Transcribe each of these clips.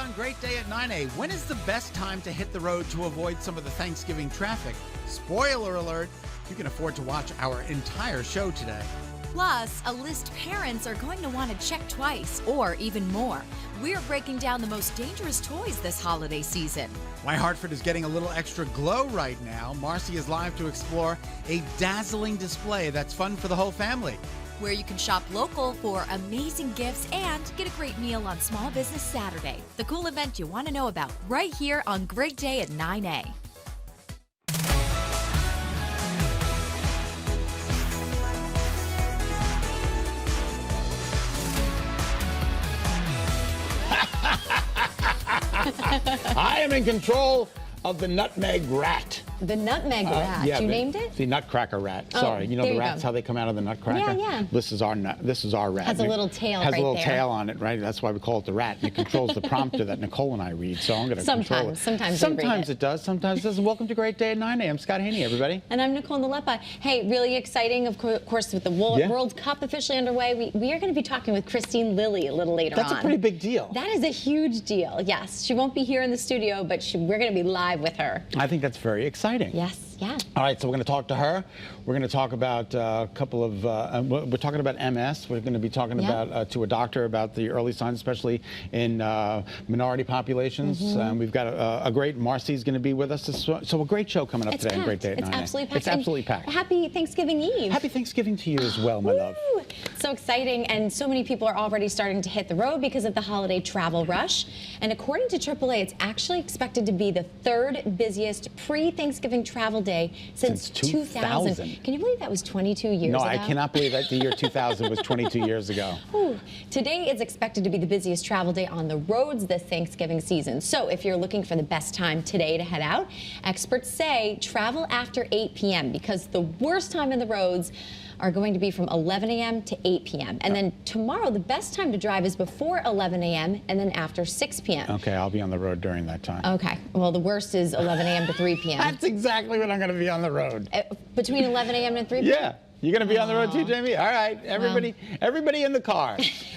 on Great Day at 9A. When is the best time to hit the road to avoid some of the Thanksgiving traffic? Spoiler alert, you can afford to watch our entire show today. Plus, a list parents are going to want to check twice or even more. We're breaking down the most dangerous toys this holiday season. Why Hartford is getting a little extra glow right now. Marcy is live to explore a dazzling display that's fun for the whole family. Where you can shop local for amazing gifts and get a great meal on Small Business Saturday. The cool event you want to know about right here on Great Day at 9A. I am in control of the nutmeg rat. The nutmeg rat. Yeah, you named it? The nutcracker rat. Oh, Sorry, you know there the you rats go. how they come out of the nutcracker? Yeah, yeah. This is our rat. Has a little tail Has right a little there. tail on it, right? That's why we call it the rat. And it controls the prompter that Nicole and I read. So I'm going to control it. Sometimes it does. Sometimes it doesn't. Welcome to Great Day at 9A. I'm Scott Haney, everybody. And I'm Nicole Nalepa. Hey, really exciting, of course, with the World Cup officially underway. We are going to be talking with Christine Lilly a little later on. That's a pretty big deal. That is a huge deal, yes. She won't be here in the studio, but we're going to be live with her. I think that's very exciting. Yes. Yeah. All right, so we're going to talk to her. We're going to talk about a couple of, we're talking about MS. We're going to be talking about to a doctor about the early signs, especially in minority populations. We've got a great, Marcy's going to be with us. So a great show coming up today on Great Day at 9A. It's absolutely packed. It's absolutely packed. Happy Thanksgiving Eve. Happy Thanksgiving to you as well, my love. So exciting, and so many people are already starting to hit the road because of the holiday travel rush. And according to AAA, it's actually expected to be the third busiest pre-Thanksgiving travel day since 2000. Can you believe that was 22 years ago? No, I cannot believe that the year 2000 was 22 years ago. Ooh. Today is expected to be the busiest travel day on the roads this Thanksgiving season. So if you're looking for the best time today to head out, experts say travel after 8 p.m. because the worst time in the roads are going to be from 11 a.m. to 8 p.m. And then tomorrow, the best time to drive is before 11 a.m. and then after 6 p.m. Okay, I'll be on the road during that time. Okay, well, the worst is 11 a.m. to 3 p.m. That's exactly when I'm going to be on the road. Between 11 a.m. and 3 p.m.? Yeah. You're going to be on the road too, Jamie? All right. Everybody in the car.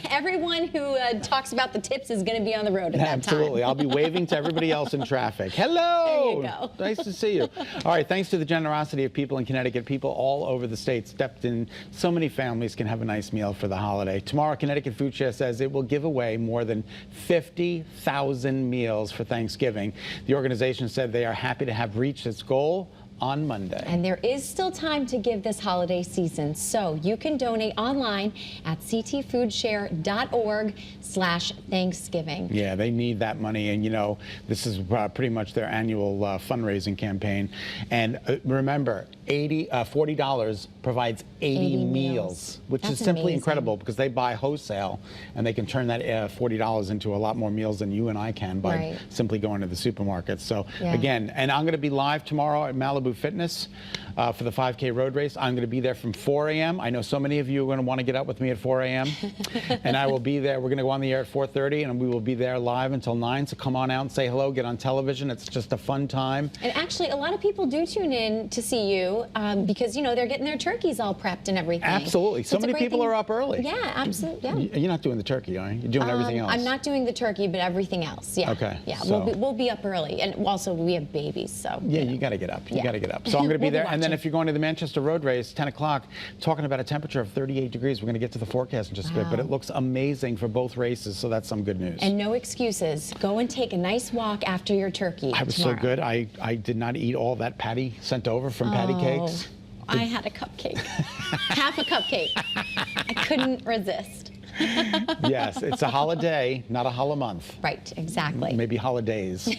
Everyone who talks about the tips is going to be on the road at that time. Absolutely. I'll be waving to everybody else in traffic. Hello. There you go. Nice to see you. All right. Thanks to the generosity of people in Connecticut, people all over the state stepped in. So many families can have a nice meal for the holiday. Tomorrow, Connecticut Food Share says it will give away more than 50,000 meals for Thanksgiving. The organization said they are happy to have reached its goal on Monday. And there is still time to give this holiday season, so you can donate online at ctfoodshare.org/Thanksgiving. Yeah, they need that money, and you know, this is pretty much their annual fundraising campaign. And remember, $40 provides 80 meals, which That's is simply amazing. Incredible because they buy wholesale, and they can turn that $40 into a lot more meals than you and I can by simply going to the supermarket. So again, and I'm going to be live tomorrow at Malibu Fitness for the 5K road race. I'm going to be there from 4 a.m. I know so many of you are going to want to get up with me at 4 a.m. and I will be there. We're going to go on the air at 4:30, and we will be there live until 9. So come on out and say hello, get on television. It's just a fun time. And actually, a lot of people do tune in to see you because, you know, they're getting their turkeys all prepped and everything. Absolutely. So many people are up early. Yeah, absolutely. Yeah. You're not doing the turkey, are you? You're doing everything else. I'm not doing the turkey, but everything else. Yeah. Okay. Yeah, So. we'll be up early, and also we have babies, so. Yeah, you got to get up. You got to get up. So I'm going to be there. And then if you're going to the Manchester Road Race, 10 o'clock, talking about a temperature of 38 degrees. We're going to get to the forecast in just a bit, but it looks amazing for both races, so that's some good news. And no excuses. Go and take a nice walk after your turkey. I was so good. I did not eat all that patty sent over from Patty Cakes. I had a cupcake. Half a cupcake. I couldn't resist. Yes, it's a holiday, not a month. Right, exactly. Maybe holidays.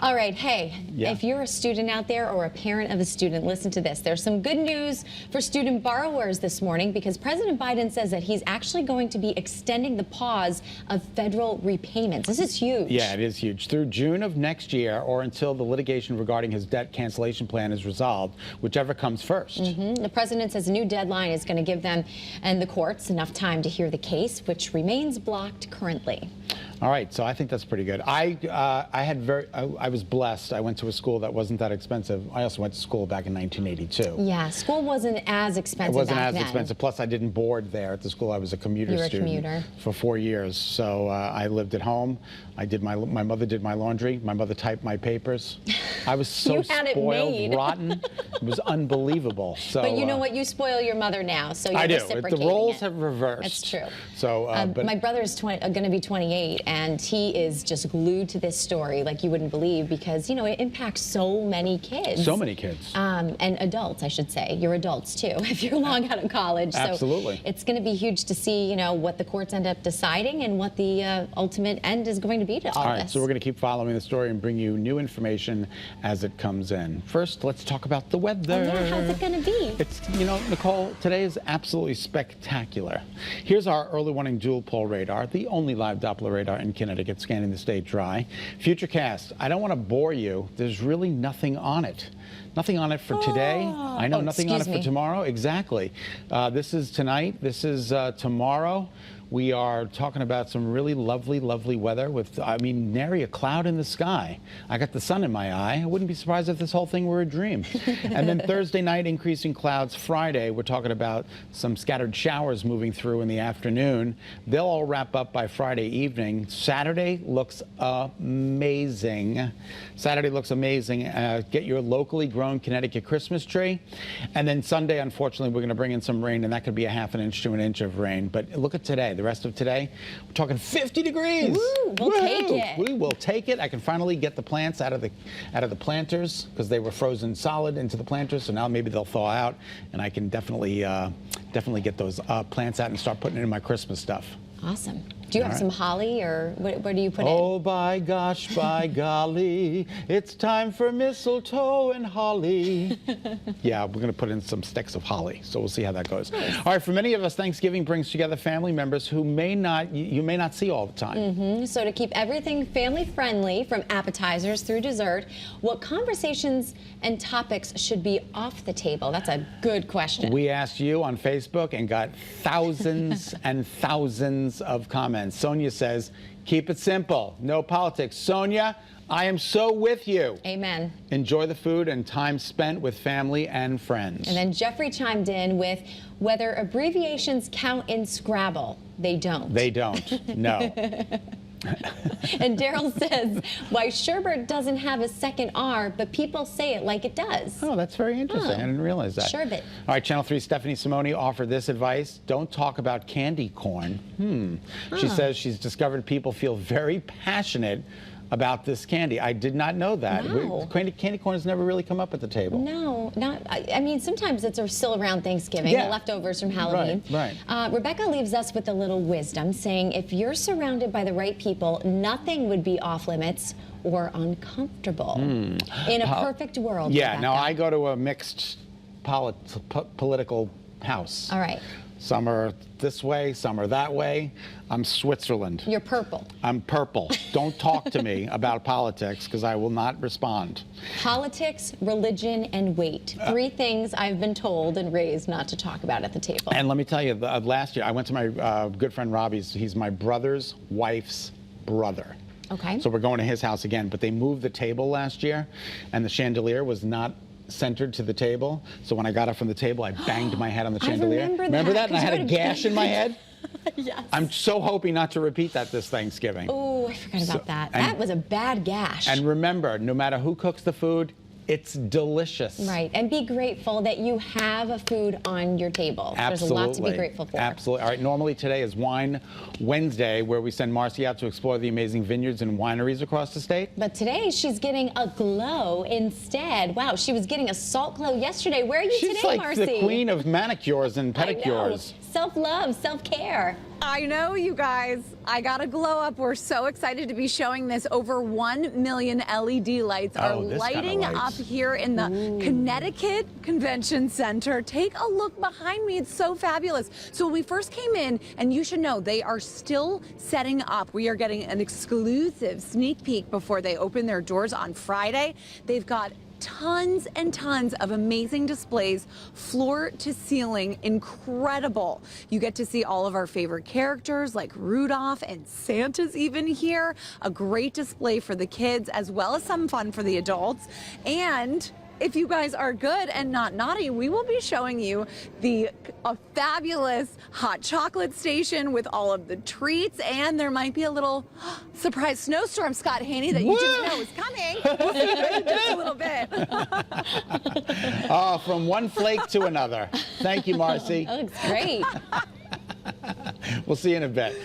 All right, hey, if you're a student out there or a parent of a student, listen to this. There's some good news for student borrowers this morning because President Biden says that he's actually going to be extending the pause of federal repayments. This is huge. Yeah, it is huge. Through June of next year or until the litigation regarding his debt cancellation plan is resolved, whichever comes first. The president says a new deadline is going to give them and the courts enough time to hear the case, which remains blocked currently. All right, so I think that's pretty good. I was blessed. I went to a school that wasn't that expensive. I also went to school back in 1982. Yeah, school wasn't as expensive. It wasn't back as then. expensive. Plus, I didn't board there at the school. I was a commuter student. You were a commuter. For 4 years. So I lived at home. I did my mother did my laundry. My mother typed my papers. I was so spoiled, rotten. It was unbelievable. So, but you know what? You spoil your mother now, so you're reciprocating. The roles have reversed. That's true. So, but my brother's going to be 28, and he is just glued to this story like you wouldn't believe, because you know it impacts so many kids. So many kids. And adults, I should say. You're adults too, if you're long out of college. Absolutely. So it's going to be huge to see, you know, what the courts end up deciding and what the ultimate end is going to be to all right, this. so we're going to keep following the story and bring you new information as it comes in. First, let's talk about the weather. Oh, yeah, how's it going to be? It's, you know, Nicole, today is absolutely spectacular. Here's our early warning dual pole radar, the only live Doppler radar in Connecticut scanning the state dry. Futurecast, I don't want to bore you. There's really nothing on it. Nothing on it for today. I know, nothing on it for tomorrow. Exactly. This is tonight. This is tomorrow. We are talking about some really lovely, lovely weather with, I mean, nary a cloud in the sky. I got the sun in my eye. I wouldn't be surprised if this whole thing were a dream. And then Thursday night, increasing clouds. Friday, we're talking about some scattered showers moving through in the afternoon. They'll all wrap up by Friday evening. Saturday looks amazing. Saturday looks amazing. Get your locally grown Connecticut Christmas tree. And then Sunday, unfortunately, we're going to bring in some rain, and that could be a half an inch to an inch of rain. But look at today. The rest of today, we're talking 50 degrees. Woo, we'll take it. We will take it. I can finally get the plants out of the planters because they were frozen solid into the planters. So now maybe they'll thaw out, and I can definitely get those plants out and start putting in my Christmas stuff. Awesome. Do you have some holly, or what do you put in? Oh, by gosh, by golly, it's time for mistletoe and holly. Yeah, we're going to put in some sticks of holly, so we'll see how that goes. Nice. All right, for many of us, Thanksgiving brings together family members who you may not see all the time. So to keep everything family-friendly, from appetizers through dessert, what conversations and topics should be off the table? That's a good question. We asked you on Facebook and got thousands and thousands of comments. Sonia says, keep it simple, no politics. Sonia, I am so with you. Amen. Enjoy the food and time spent with family and friends. And then Jeffrey chimed in with whether abbreviations count in Scrabble. They don't. They don't, no. And Daryl says, why sherbet doesn't have a second R, but people say it like it does. Oh, that's very interesting. I didn't realize that. Sherbet. All right, Channel 3 Stephanie Simoni offered this advice. Don't talk about candy corn. She says she's discovered people feel very passionate about this candy. I did not know that. No. Candy corn has never really come up at the table. No, I mean, sometimes it's still around Thanksgiving, the leftovers from Halloween. Right. Rebecca leaves us with a little wisdom, saying if you're surrounded by the right people, nothing would be off limits or uncomfortable. In a perfect world. Yeah, Rebecca. now I go to a mixed political house. All right. Some are this way, some are that way. I'm Switzerland. You're purple. I'm purple. Don't talk to me about politics because I will not respond. Politics, religion, and weight. 3 things I've been told and raised not to talk about at the table. And let me tell you, last year I went to my good friend Robbie's. He's my brother's wife's brother. Okay. So we're going to his house again, but they moved the table last year and the chandelier was not centered to the table. So when I got up from the table, I banged my head on the chandelier. Remember that? And I had a gash in my head? Yes. I'm so hoping not to repeat that this Thanksgiving. Oh, I forgot about that. That was a bad gash. And remember, no matter who cooks the food, it's delicious. Right, and be grateful that you have a food on your table. Absolutely. There's a lot to be grateful for. Absolutely. All right, normally today is Wine Wednesday, where we send Marcy out to explore the amazing vineyards and wineries across the state. But today she's getting a glow instead. Wow, she was getting a salt glow yesterday. Where are you She's today, like Marcy? the queen of manicures and pedicures. Self-love, self-care. I know, you guys. I got a glow up. We're so excited to be showing this. Over 1 million LED lights are lighting up here in the Connecticut Convention Center. Take a look behind me. It's so fabulous. So when we first came in, and you should know, they are still setting up. We are getting an exclusive sneak peek before they open their doors on Friday. They've got tons and tons of amazing displays, floor to ceiling, incredible. You get to see all of our favorite characters like Rudolph, and Santa's even here. A great display for the kids as well as some fun for the adults. And if you guys are good and not naughty, we will be showing you a fabulous hot chocolate station with all of the treats, and there might be a little surprise snowstorm, Scott Haney, that you didn't know was coming. We'll see you in just a little bit. Oh, from one flake to another. Thank you, Marcy. That looks great. We'll see you in a bit.